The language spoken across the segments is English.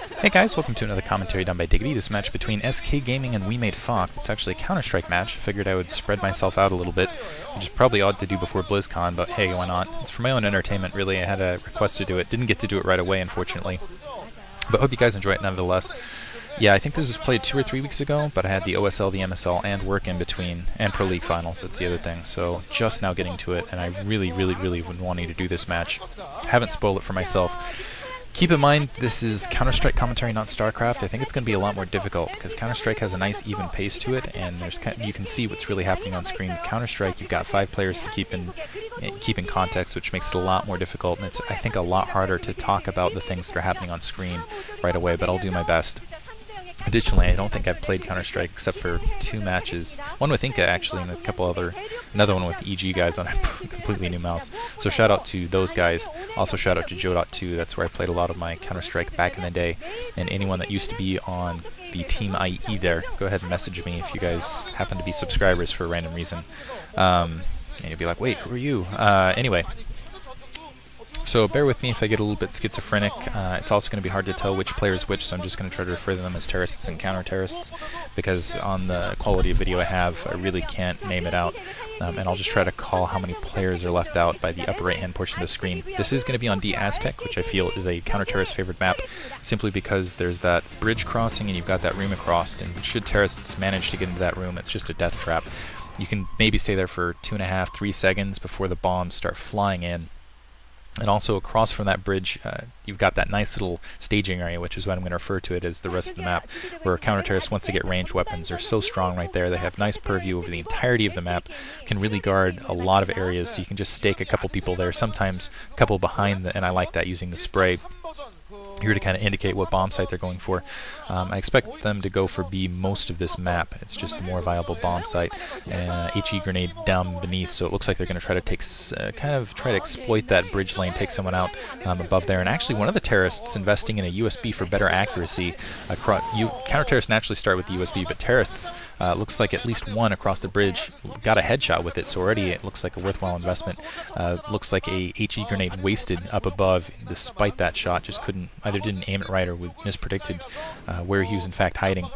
Hey guys, welcome to another commentary done by Diggity. This match between SK Gaming and WeMade Fox. It's actually a Counter-Strike match. I figured I would spread myself out a little bit, which is probably odd to do before BlizzCon, but hey, why not? It's for my own entertainment, really. I had a request to do it. Didn't get to do it right away, unfortunately. But hope you guys enjoy it nonetheless. Yeah, I think this was played 2 or 3 weeks ago, but I had the OSL, the MSL, and work in between, and Pro League Finals, that's the other thing. So just now getting to it, and I really been wanting to do this match. Haven't spoiled it for myself. Keep in mind, this is Counter-Strike commentary, not StarCraft. I think it's going to be a lot more difficult because Counter-Strike has a nice even pace to it, and you can see what's really happening on screen. Counter-Strike, you've got 5 players to keep in context, which makes it a lot more difficult, and it's, I think, a lot harder to talk about the things that are happening on screen right away, but I'll do my best. Additionally, I don't think I've played Counter-Strike except for 2 matches. One with Inca, actually, and another one with EG guys on a completely new mouse. So shout out to those guys. Also shout out to Joe.2. That's where I played a lot of my Counter-Strike back in the day. And anyone that used to be on the Team IE there, go ahead and message me if you guys happen to be subscribers for a random reason. And you'll be like, wait, who are you? Anyway. So bear with me if I get a little bit schizophrenic. It's also going to be hard to tell which player is which, so I'm just going to try to refer to them as terrorists and counter-terrorists, because on the quality of video I have, I really can't name it out. And I'll just try to call how many players are left out by the upper right-hand portion of the screen. This is going to be on D Aztec, which I feel is a counter-terrorist favorite map, simply because there's that bridge crossing and you've got that room across, and should terrorists manage to get into that room, it's just a death trap. You can maybe stay there for 2.5, 3 seconds before the bombs start flying in. And also across from that bridge, you've got that nice little staging area, which is what I'm going to refer to it as the rest of the map, where counter-terrorists, once they get ranged weapons, are so strong right there. They have nice purview over the entirety of the map, can really guard a lot of areas, so you can just stake a couple people there, sometimes a couple behind, and I like that, using the spray here to kind of indicate what bomb site they're going for. I expect them to go for B most of this map. It's just the more viable bomb site. HE grenade down beneath, so it looks like they're going to try to try to exploit that bridge lane, take someone out above there. And actually, one of the terrorists investing in a USB for better accuracy. Counter-terrorists naturally start with the USB, but terrorists, looks like at least one across the bridge got a headshot with it, so already it looks like a worthwhile investment. Looks like a HE grenade wasted up above, despite that shot, just either didn't aim it right or mispredicted where he was in fact hiding.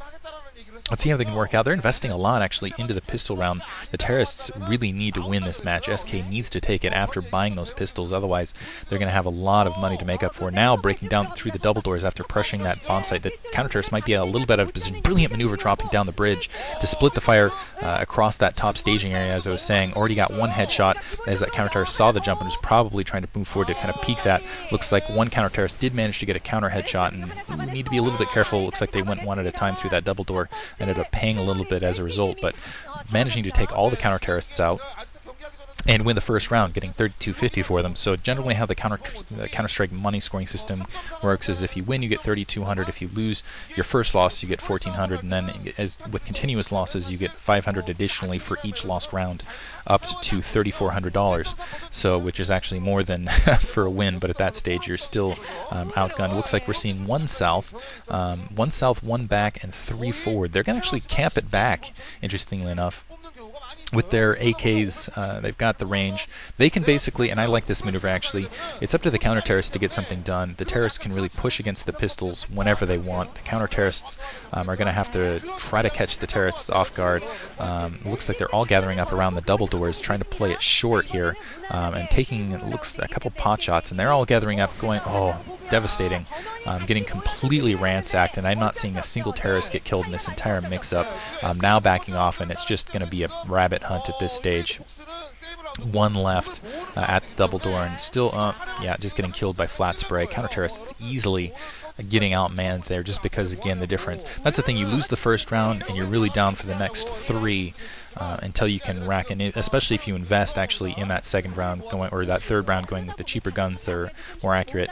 Let's see how they can work out. They're investing a lot, actually, into the pistol round. The terrorists really need to win this match. SK needs to take it after buying those pistols. Otherwise, they're going to have a lot of money to make up for. Now, breaking down through the double doors after pressuring that bomb site, the counter-terrorists might be a little bit out of position. Brilliant maneuver dropping down the bridge to split the fire across that top staging area, as I was saying. Already got one headshot as that counter-terrorist saw the jump and was probably trying to move forward to kind of peek that. Looks like one counter-terrorist did manage to get a counter headshot, and we need to be a little bit careful. Looks like they went one at a time through that double door. Ended up paying a little bit as a result, but managing to take all the counter-terrorists out and win the first round, getting 3250 for them. So generally how the Counter-Strike money scoring system works is if you win, you get 3200. If you lose your first loss, you get 1400, and then as with continuous losses, you get 500 additionally for each lost round, up to $3,400. So, which is actually more than for a win, but at that stage you're still outgunned. It looks like we're seeing 1 south, 1 back, and 3 forward. They're going to actually camp it back, interestingly enough. With their AKs, they've got the range. They can basically, and I like this maneuver actually, it's up to the counter-terrorists to get something done. The terrorists can really push against the pistols whenever they want. The counter-terrorists are going to have to try to catch the terrorists off guard. It looks like they're all gathering up around the double doors, trying to play it short here, and taking, it looks, a couple pot shots, and they're all gathering up, going, oh, devastating, getting completely ransacked, and I'm not seeing a single terrorist get killed in this entire mix-up. Now backing off, and it's just going to be a rabbit hunt at this stage. 1 left at the double door, and still, yeah, just getting killed by flat spray. Counter-terrorists easily getting outmanned there, just because, again, the difference. That's the thing, you lose the first round, and you're really down for the next 3 until you can rack in, especially if you invest actually in that second round, or that third round, going with the cheaper guns that are more accurate.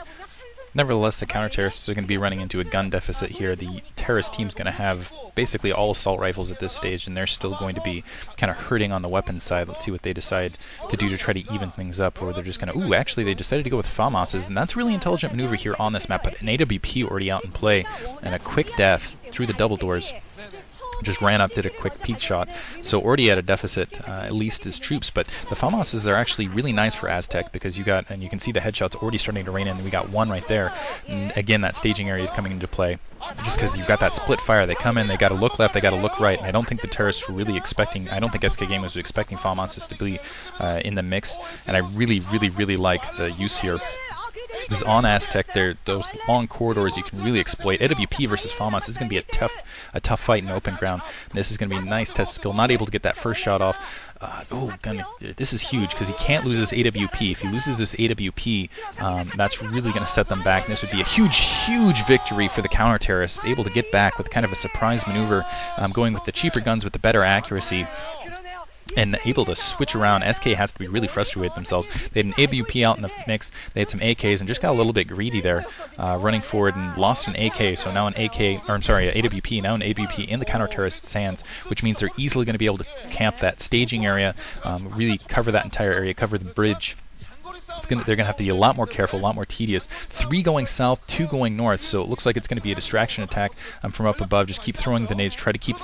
Nevertheless, the counter-terrorists are going to be running into a gun deficit here. The terrorist team's going to have basically all assault rifles at this stage, and they're still going to be kind of hurting on the weapons side. Let's see what they decide to do to try to even things up, or they're just going to... Ooh, actually, they decided to go with FAMASs, and that's a really intelligent maneuver here on this map, but an AWP already out in play, and a quick death through the double doors. just ran up, did a quick peek shot. So already at a deficit, at least his troops. But the FAMASes are actually really nice for Aztec because you got, and you can see the headshots already starting to rain in. We got one right there. And again, that staging area coming into play. Just because you've got that split fire, they come in, they got to look left, they got to look right. And I don't think the terrorists were really expecting, I don't think SK Gaming was expecting FAMASes to be in the mix. And I really, really, really like the use here. Because on Aztec, those long corridors you can really exploit. AWP versus FAMAS this is going to be a tough fight in open ground. This is going to be a nice test of skill. Not able to get that first shot off. This is huge because he can't lose this AWP. If he loses this AWP, that's really going to set them back. And this would be a huge, huge victory for the counter-terrorists, able to get back with kind of a surprise maneuver, going with the cheaper guns with the better accuracy. And able to switch around. SK has to be really frustrated with themselves. They had an AWP out in the mix. They had some AKs and just got a little bit greedy there, running forward and lost an AK. So now an AK, or I'm sorry, an AWP, now an AWP in the counter-terrorists' hands, which means they're easily going to be able to camp that staging area, really cover that entire area, cover the bridge. They're going to have to be a lot more careful, a lot more tedious. 3 going south, 2 going north, so it looks like it's going to be a distraction attack from up above. Just keep throwing the nades, try to keep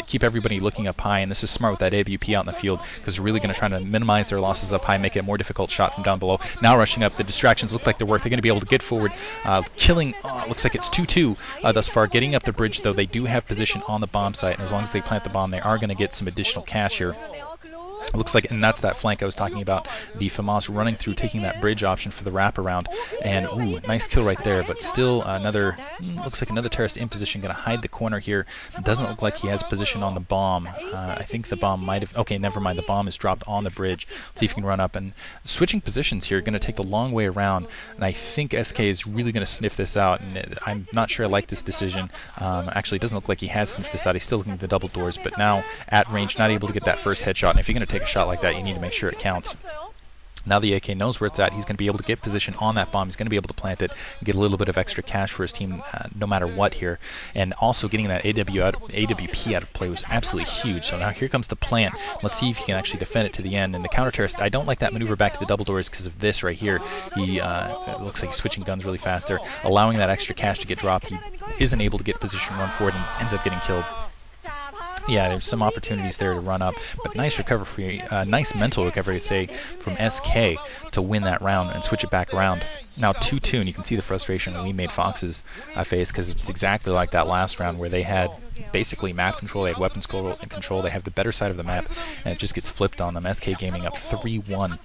keep everybody looking up high, and this is smart with that AWP out in the field because they're really going to try to minimize their losses up high, make it a more difficult shot from down below. Now rushing up, the distractions look like they're worth. They're going to be able to get forward, killing, looks like it's 2-2 thus far. Getting up the bridge, though, they do have position on the bomb site, and as long as they plant the bomb, they are going to get some additional cash here. It looks like, and that's that flank I was talking about, the FAMAS running through, taking that bridge option for the wraparound, and ooh, nice kill right there, but still another, looks like another terrorist in position, going to hide the corner here. It doesn't look like he has position on the bomb. I think the bomb might have, okay, never mind, the bomb is dropped on the bridge. Let's see if he can run up, and switching positions here, going to take the long way around, and I think SK is really going to sniff this out, and I'm not sure I like this decision. Actually, it doesn't look like he has sniffed this out. He's still looking at the double doors, but now at range, not able to get that first headshot, and if you're going to take a shot like that, you need to make sure it counts. Now the AK knows where it's at. He's going to be able to get position on that bomb. He's going to be able to plant it and get a little bit of extra cash for his team no matter what here. And also getting that AWP out of play was absolutely huge. So now here comes the plant. Let's see if he can actually defend it to the end. And the counter-terrorist, I don't like that maneuver back to the double doors because of this right here. He it looks like he's switching guns really fast there, allowing that extra cash to get dropped. He isn't able to get position, run forward, and ends up getting killed. Yeah, there's some opportunities there to run up, but nice recovery, nice mental recovery, say, from SK to win that round and switch it back around. Now 2-2, and you can see the frustration that WeMade Fox's face, because it's exactly like that last round where they had basically map control, they had weapons control, they have the better side of the map, and it just gets flipped on them. SK Gaming up 3-1.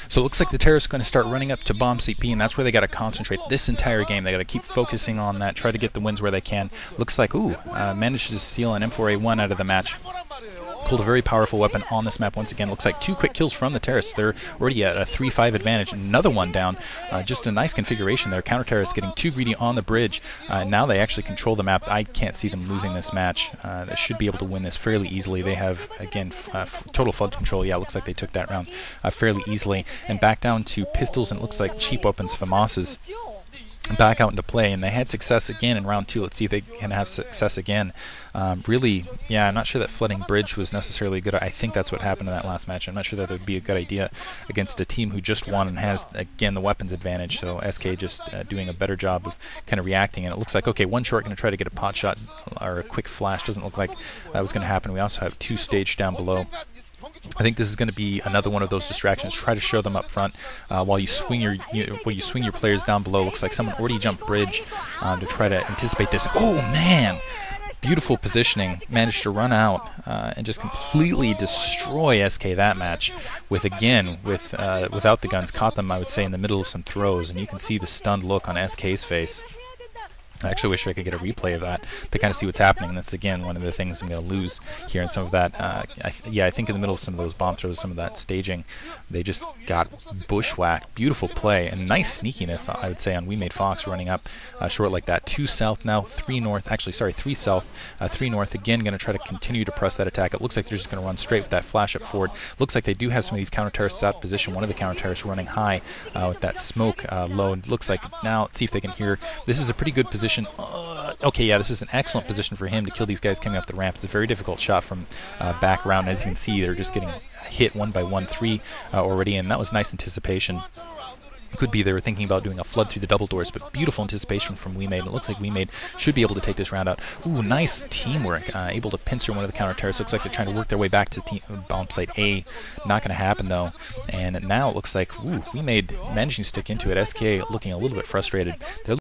So it looks like the terrorists are going to start running up to bomb CP, and that's where they got to concentrate this entire game. They got to keep focusing on that, try to get the wins where they can. Looks like, managed to steal an M4A1 out of the match. Pulled a very powerful weapon on this map once again. Looks like 2 quick kills from the terrorists. They're already at a 3-5 advantage. Another one down. Just a nice configuration there. Counter-terrorists getting too greedy on the bridge. Now they actually control the map. I can't see them losing this match. They should be able to win this fairly easily. They have, again, total flood control. Yeah, looks like they took that round fairly easily. And back down to pistols, and it looks like cheap weapons, FAMASes. Back out into play, and they had success again in round 2. Let's see if they can have success again. Really, yeah, I'm not sure that flooding bridge was necessarily good. I think that's what happened in that last match. I'm not sure that would be a good idea against a team who just won and has, again, the weapons advantage. So SK just doing a better job of kind of reacting. And it looks like, okay, one short going to try to get a pot shot or a quick flash. Doesn't look like that was going to happen. We also have 2 staged down below. I think this is going to be another one of those distractions. Try to show them up front while you swing your players down below. Looks like someone already jumped bridge to try to anticipate this. Oh man, beautiful positioning. Managed to run out and just completely destroy SK that match. Without the guns, caught them, I would say, in the middle of some throws, and you can see the stunned look on SK's face. I actually wish I could get a replay of that to kind of see what's happening. And that's, again, one of the things I'm going to lose here in some of that. I think in the middle of some of those bomb throws, some of that staging, they just got bushwhacked. Beautiful play and nice sneakiness, I would say, on WeMade Fox running up short like that. 2 south now, 3 north. Actually, sorry, 3 south, 3 north. Again, going to try to continue to press that attack. It looks like they're just going to run straight with that flash up forward. Looks like they do have some of these counter-terrorists out of position. One of the counter-terrorists running high with that smoke low. And looks like now, let's see if they can hear. This is a pretty good position. Okay, yeah, this is an excellent position for him to kill these guys coming up the ramp. It's a very difficult shot from back around. As you can see, they're just getting hit 1 by 1, 3 already, and that was nice anticipation. Could be they were thinking about doing a flood through the double doors, but beautiful anticipation from WeMade. It looks like WeMade should be able to take this round out. Ooh, nice teamwork. Able to pincer one of the counter terrorists. Looks like they're trying to work their way back to bomb site A. Not going to happen, though. And now it looks like, ooh, WeMade managing to stick into it. SK looking a little bit frustrated. They're